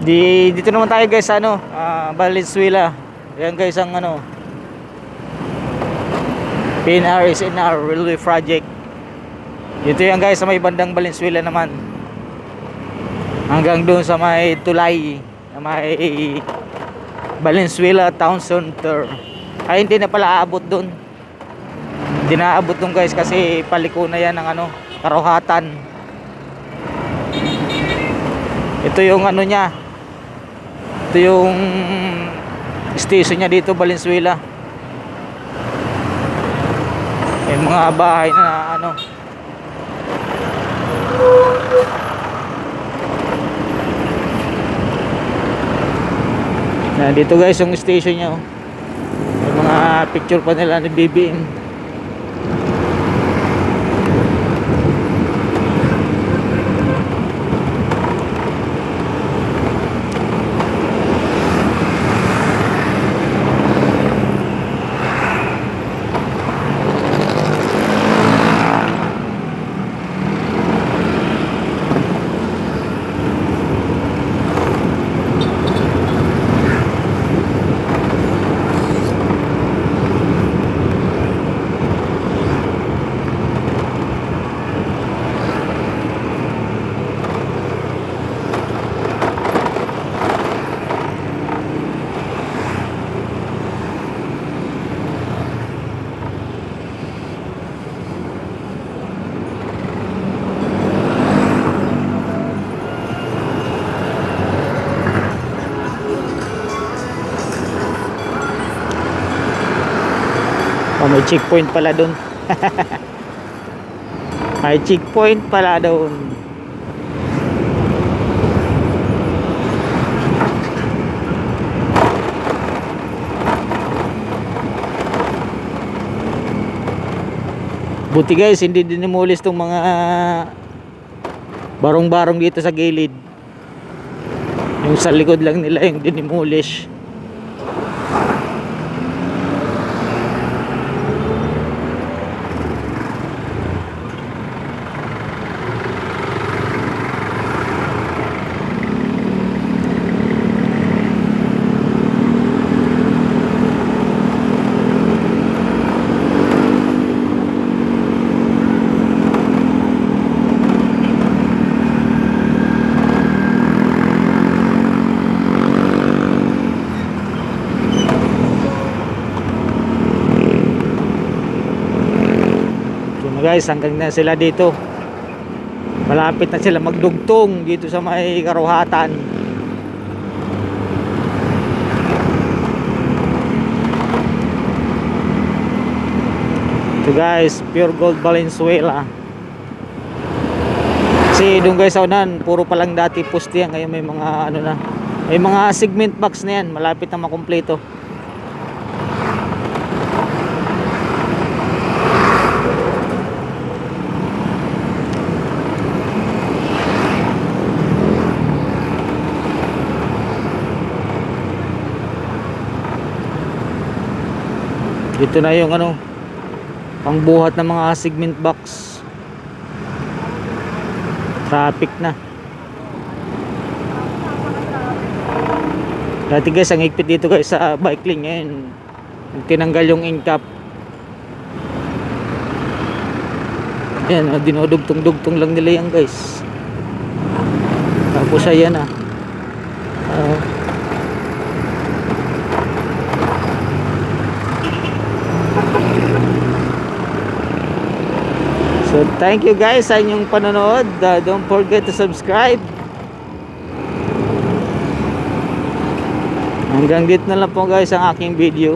Dito naman tayo guys sa ano, Valenzuela. Ayan guys ang ano, PNR SNR Railway Project. Dito yan guys sa may bandang Valenzuela naman. Hanggang doon sa may tulay, sa may Valenzuela Town Center. Ay hindi na pala aabot doon. Hindi na aabot doon guys kasi paliko na yan ng ano, Karuhatan. Ito yung ano niya. Ito yung station niya dito, Valenzuela. May mga bahay na ano. Yan, dito guys yung station niya. May mga picture pa nila ni BBM. Oh, may checkpoint pala doon. May checkpoint pala doon. Buti guys, hindi dinimulis tong mga barong-barong dito sa gilid. Yung sa likod lang nila yung dinimulis. Guys, hanggang na sila dito. Malapit na sila magdugtong dito sa may Karuhatan. Ito guys, Pure Gold Valenzuela. Kasi doon guys sa unan, puro pa lang dati poste yan. Ngayon may mga ano na, may mga segment box na yan. Malapit na makumpleto. Dito na yung ano, pangbuhat ng mga segment box. Traffic na. Dati guys, ang higpit dito guys sa bike lane. Ngayon tinanggal yung incap. Yan, dinudugtong-dugtong lang nila yan guys. Tapos ayan ah. So thank you guys sa inyong panonood. Don't forget to subscribe. Hanggang dito na lang po guys ang aking video.